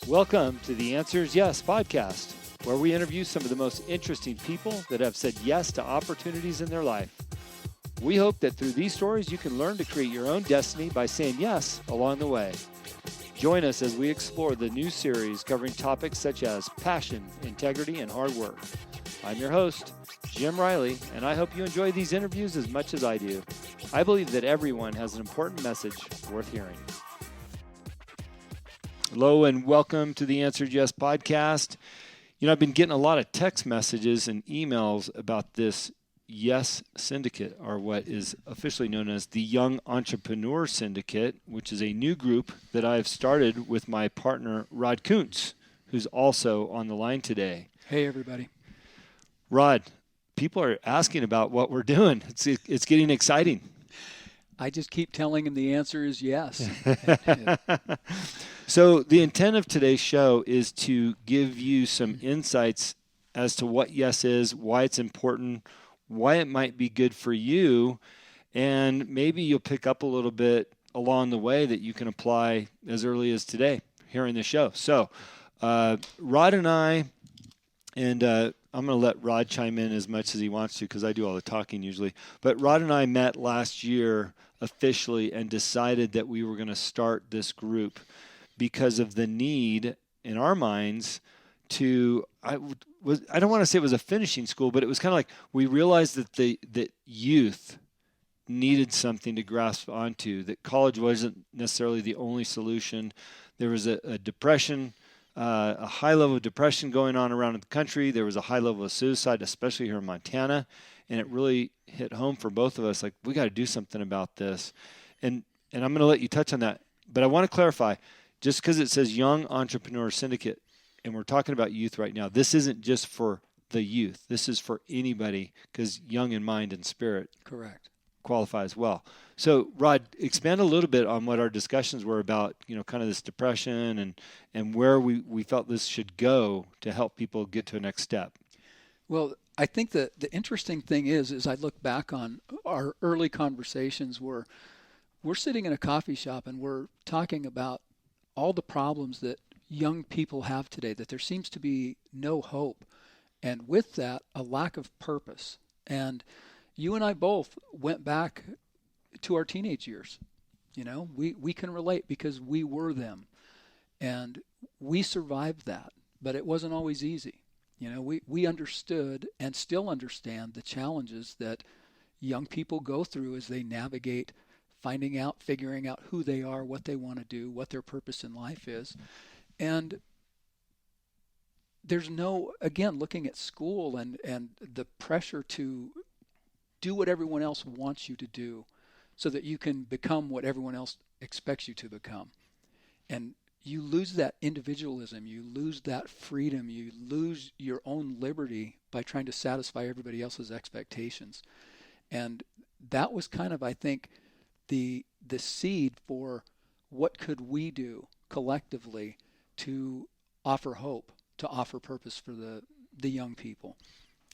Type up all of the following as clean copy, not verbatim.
Welcome to the Answers Yes podcast, where we interview some of the most interesting people that have said yes to opportunities in their life. We hope that through these stories, you can learn to create your own destiny by saying yes along the way. Join us as we explore the new series covering topics such as passion, integrity, and hard work. I'm your host, Jim Riley, and I hope you enjoy these interviews as much as I do. I believe that everyone has an important message worth hearing. Hello and welcome to the Answers Yes podcast. I've been getting a lot of text messages and emails about this Yes Syndicate, or what is officially known as the Young Entrepreneur Syndicate, which is a new group that I've started with my partner, Rod Kuntz, who's also on the line today. Hey, everybody. Rod, people are asking about what we're doing. It's getting exciting. I just keep telling them the answer is yes. So the intent of today's show is to give you some insights as to what yes is, why it's important, why it might be good for you, and maybe you'll pick up a little bit along the way that you can apply as early as today here in the show. So Rod and I, and I'm going to let Rod chime in as much as he wants to because I do all the talking usually, but Rod and I met last year officially and decided that we were going to start this group because of the need in our minds to, I don't want to say it was a finishing school, but it was kind of like we realized that youth needed something to grasp onto, that college wasn't necessarily the only solution. There was a depression, a high level of depression going on around the country. There was a high level of suicide, especially here in Montana. And it really hit home for both of us, like, we got to do something about this. And I'm going to let you touch on that. But I want to clarify, just because it says Young Entrepreneur Syndicate, and we're talking about youth right now, this isn't just for the youth. This is for anybody, because young in mind and spirit Correct. qualify as well. So, Rod, expand a little bit on what our discussions were about, kind of this depression and where we felt this should go to help people get to a next step. Well, I think the interesting thing is I look back on our early conversations where we're sitting in a coffee shop and we're talking about all the problems that young people have today, that there seems to be no hope. And with that, a lack of purpose. And you and I both went back to our teenage years. We can relate because we were them. And we survived that, but it wasn't always easy. We understood and still understand the challenges that young people go through as they navigate figuring out who they are, what they want to do, what their purpose in life is. And there's looking at school and the pressure to do what everyone else wants you to do so that you can become what everyone else expects you to become. And you lose that individualism, you lose that freedom, you lose your own liberty by trying to satisfy everybody else's expectations. And that was kind of, I think, the seed for what could we do collectively to offer hope, to offer purpose for the young people.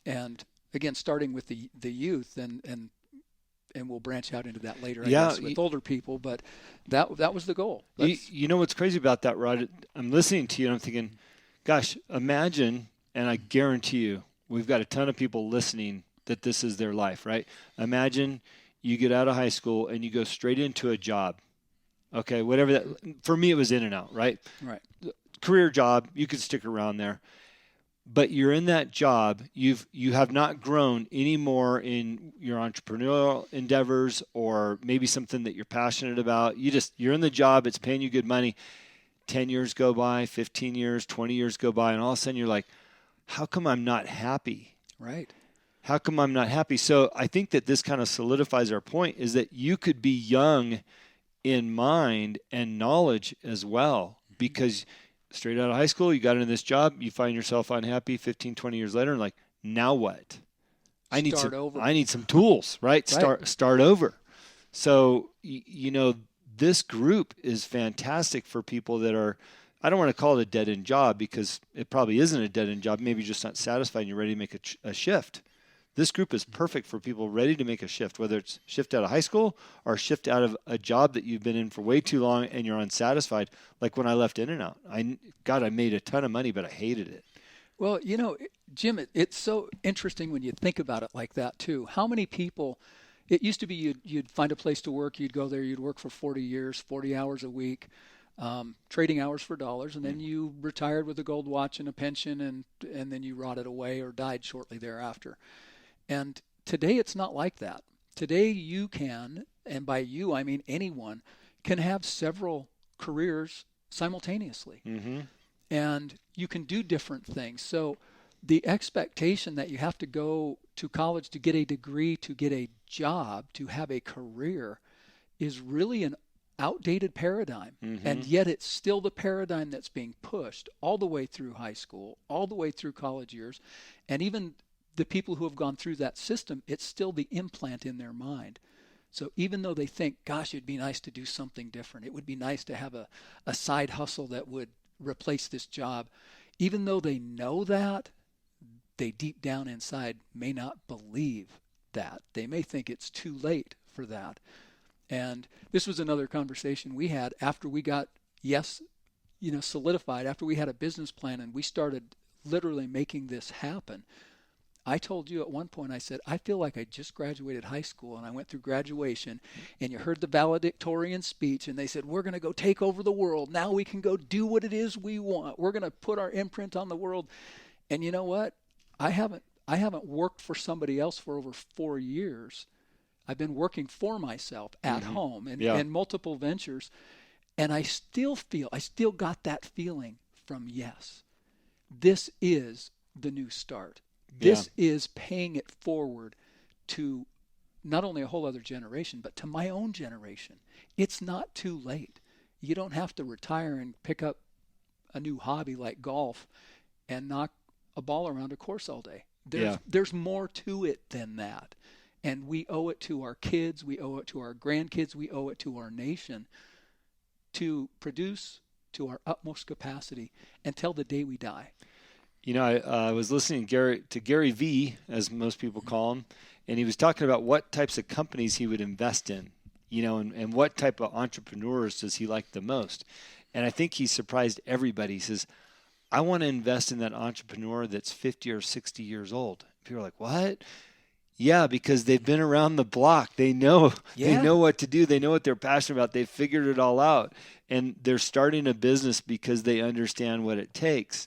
And again, starting with the youth, and we'll branch out into that later, I guess, with older people, but that was the goal. You know what's crazy about that, Rod? I'm listening to you and I'm thinking, gosh, imagine, and I guarantee you, we've got a ton of people listening that this is their life, right? Imagine you get out of high school and you go straight into a job. Okay, whatever that, for me it was in and out, right? Right. Career job, you could stick around there. But you're in that job, you have not grown any more in your entrepreneurial endeavors or maybe something that you're passionate about. You're in the job, it's paying you good money. 10 years go by, 15 years, 20 years go by, and all of a sudden you're like, how come I'm not happy? Right. How come I'm not happy? So I think that this kind of solidifies our point, is that you could be young in mind and knowledge as well, because straight out of high school, you got into this job, you find yourself unhappy 15, 20 years later, and like, now what? I need some tools, right? Start over. So, this group is fantastic for people that are, I don't want to call it a dead-end job because it probably isn't a dead-end job. Maybe you're just not satisfied and you're ready to make a shift. This group is perfect for people ready to make a shift, whether it's shift out of high school or shift out of a job that you've been in for way too long and you're unsatisfied. Like when I left In-N-Out, I made a ton of money, but I hated it. Well, Jim, it's so interesting when you think about it like that too. How many people, it used to be you'd find a place to work, you'd go there, you'd work for 40 years, 40 hours a week, trading hours for dollars, and then you retired with a gold watch and a pension, and then you rotted away or died shortly thereafter. And today it's not like that. Today you can, and by you I mean anyone, can have several careers simultaneously. Mm-hmm. And you can do different things. So the expectation that you have to go to college to get a degree, to get a job, to have a career is really an outdated paradigm. Mm-hmm. And yet it's still the paradigm that's being pushed all the way through high school, all the way through college years. And even the people who have gone through that system, it's still the implant in their mind. So even though they think, gosh, it'd be nice to do something different, it would be nice to have a side hustle that would replace this job, even though they know that, they deep down inside may not believe that. They may think it's too late for that. And this was another conversation we had after we got solidified, after we had a business plan and we started literally making this happen. I told you at one point, I said, I feel like I just graduated high school and I went through graduation and you heard the valedictorian speech and they said, we're going to go take over the world. Now we can go do what it is we want. We're going to put our imprint on the world. And you know what? I haven't worked for somebody else for over 4 years. I've been working for myself at home and multiple ventures. And I still got that feeling from yes. This is the new start. This is paying it forward to not only a whole other generation, but to my own generation. It's not too late. You don't have to retire and pick up a new hobby like golf and knock a ball around a course all day. There's more to it than that. And we owe it to our kids, we owe it to our grandkids, we owe it to our nation to produce to our utmost capacity until the day we die. I was listening to Gary V, as most people call him, and he was talking about what types of companies he would invest in, and what type of entrepreneurs does he like the most. And I think he surprised everybody. He says, I want to invest in that entrepreneur that's 50 or 60 years old. People are like, what? Yeah, because they've been around the block. They know what to do. They know what they're passionate about. They've figured it all out. And they're starting a business because they understand what it takes.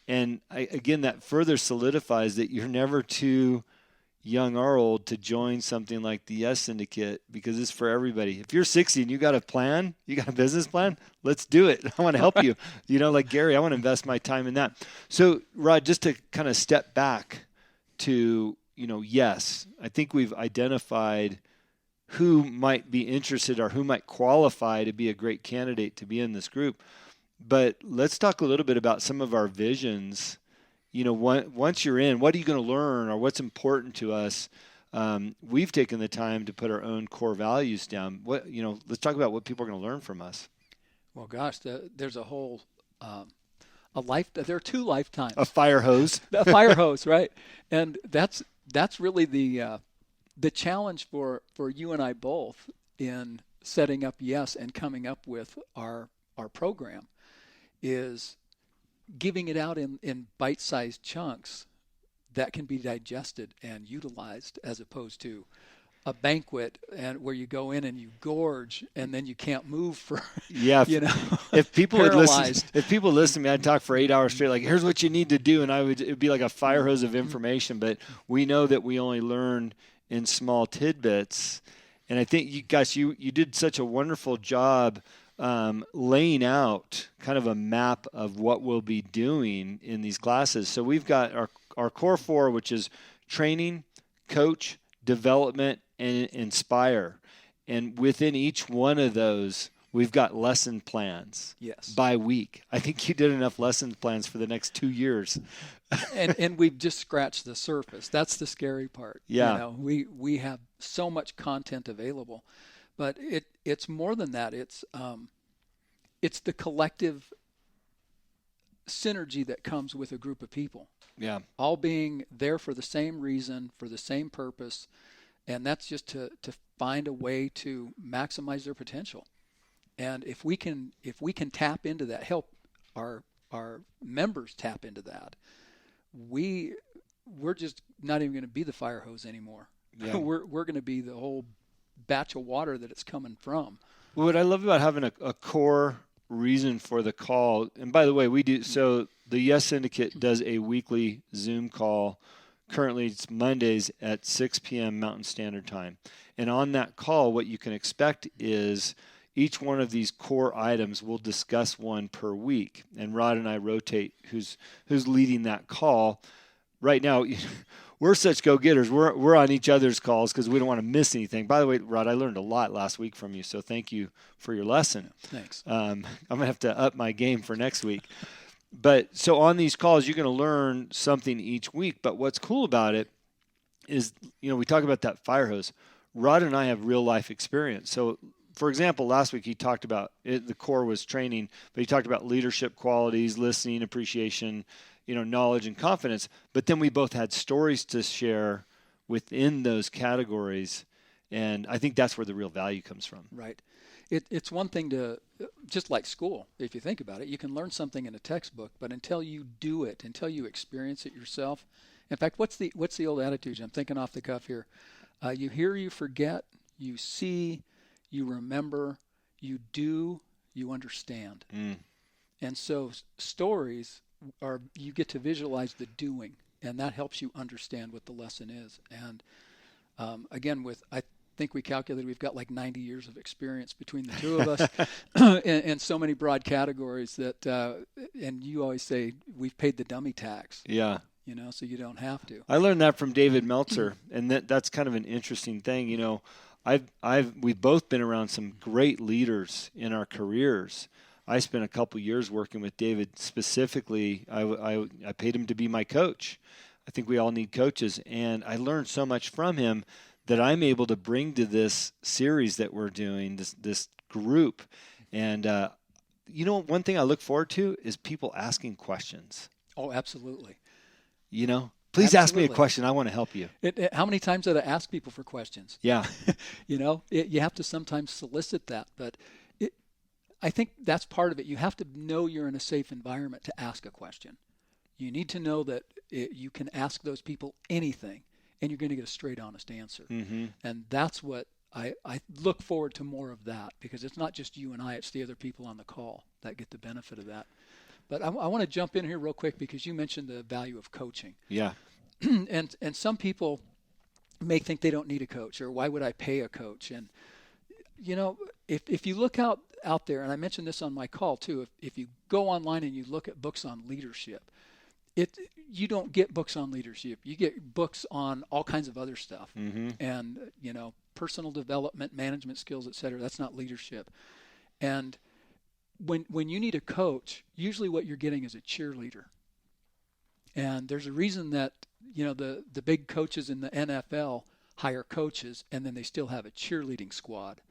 And again, that further solidifies that you're never too young or old to join something like the Yes Syndicate, because it's for everybody. If you're 60 and you got a plan, you got a business plan, let's do it. I want to help you. Like Gary, I want to invest my time in that. So, Rod, just to kind of step back to, yes, I think we've identified who might be interested or who might qualify to be a great candidate to be in this group. But let's talk a little bit about some of our visions. Once you're in, what are you going to learn, or what's important to us? We've taken the time to put our own core values down. Let's talk about what people are going to learn from us. Well, gosh, there's a whole there are 2 lifetimes. A fire hose. A fire hose, right? And that's really the challenge for you and I both in setting up Yes and coming up with our program. Is giving it out in bite-sized chunks that can be digested and utilized, as opposed to a banquet and where you go in and you gorge and then you can't move for if people paralyzed. If people listen to me, I'd talk for 8 hours straight, like, here's what you need to do, and it'd be like a fire hose of information. But we know that we only learn in small tidbits. And I think you did such a wonderful job laying out kind of a map of what we'll be doing in these classes. So we've got our core 4, which is training, coach, development, and inspire. And within each one of those, we've got lesson plans by week. I think you did enough lesson plans for the next 2 years. and we've just scratched the surface. That's the scary part. Yeah. We have so much content available. But it's more than that. It's the collective synergy that comes with a group of people. Yeah. all being there for the same reason, for the same purpose, and that's just to find a way to maximize their potential. And if we can tap into that, help our members tap into that, we're just not even going to be the fire hose anymore. Yeah. we're going to be the whole batch of water that it's coming from. Well, what I love about having a core reason for the call, and by the way, we do, so the Yes Syndicate does a weekly Zoom call. Currently, it's Mondays at 6 p.m. Mountain Standard Time. And on that call, what you can expect is each one of these core items, we'll discuss one per week. And Rod and I rotate who's leading that call. Right now, we're such go-getters. We're on each other's calls because we don't want to miss anything. By the way, Rod, I learned a lot last week from you, so thank you for your lesson. Thanks. I'm going to have to up my game for next week. But so on these calls, you're going to learn something each week. But what's cool about it is, we talk about that fire hose. Rod and I have real-life experience. So, for example, last week he talked about it, the core was training, but he talked about leadership qualities, listening, appreciation, knowledge and confidence. But then we both had stories to share within those categories. And I think that's where the real value comes from. Right. It's one thing to, just like school, if you think about it, you can learn something in a textbook, but until you do it, until you experience it yourself. In fact, what's the old attitude? I'm thinking off the cuff here. You hear, you forget, you see, you remember, you do, you understand. And so stories you get to visualize the doing, and that helps you understand what the lesson is. And again, I think we calculated we've got like 90 years of experience between the two of us in so many broad categories that, and you always say we've paid the dummy tax. Yeah. So you don't have to. I learned that from David Meltzer, and that's kind of an interesting thing. We've both been around some great leaders in our careers. I spent a couple years working with David specifically. I paid him to be my coach. I think we all need coaches, and I learned so much from him that I'm able to bring to this series that we're doing, this group. And one thing I look forward to is people asking questions. Oh, absolutely. Please ask me a question. I want to help you. How many times did I ask people for questions? Yeah. You have to sometimes solicit that, but I think that's part of it. You have to know you're in a safe environment to ask a question. You need to know that you can ask those people anything, and you're going to get a straight, honest answer. Mm-hmm. And that's what I look forward to more of that, because it's not just you and I, it's the other people on the call that get the benefit of that. But I want to jump in here real quick because you mentioned the value of coaching. Yeah. And some people may think they don't need a coach, or why would I pay a coach? And, if you look out there, and I mentioned this on my call too, if you go online and you look at books on leadership, you don't get books on leadership. You get books on all kinds of other stuff. Mm-hmm. And, personal development, management skills, et cetera. That's not leadership. And when you need a coach, usually what you're getting is a cheerleader. And there's a reason that, the big coaches in the NFL hire coaches, and then they still have a cheerleading squad.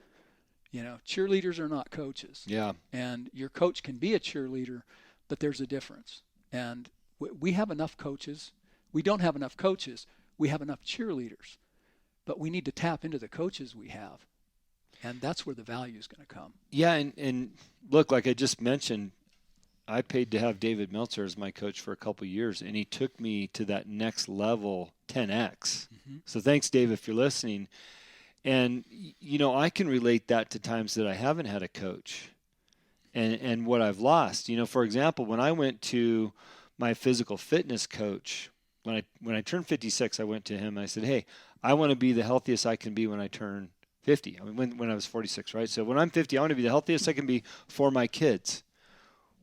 Cheerleaders are not coaches. Yeah. And your coach can be a cheerleader, but there's a difference. And we have enough coaches. We don't have enough coaches. We have enough cheerleaders. But we need to tap into the coaches we have. And that's where the value is going to come. Yeah, and look, like I just mentioned, I paid to have David Meltzer as my coach for a couple of years, and he took me to that next level 10X. Mm-hmm. So thanks, Dave, if you're listening. And, I can relate that to times that I haven't had a coach and what I've lost. For example, when I went to my physical fitness coach, when I turned 56, I went to him and I said, hey, I want to be the healthiest I can be when I turn 50. I mean, when I was 46, right? So when I'm 50, I want to be the healthiest I can be for my kids.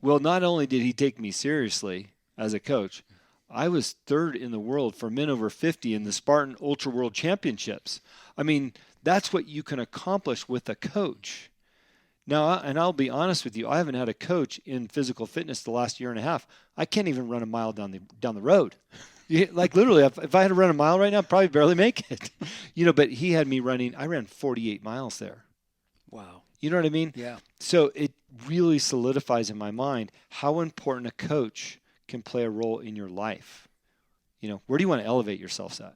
Well, not only did he take me seriously as a coach, I was third in the world for men over 50 in the Spartan Ultra World Championships. I mean, that's what you can accomplish with a coach. Now, and I'll be honest with you, I haven't had a coach in physical fitness the last year and a half. I can't even run a mile down the road. Like literally, if I had to run a mile right now, I'd probably barely make it. But he had me running. I ran 48 miles there. Wow. You know what I mean? Yeah. So it really solidifies in my mind how important a coach can play a role in your life Where do you want to elevate yourselves at?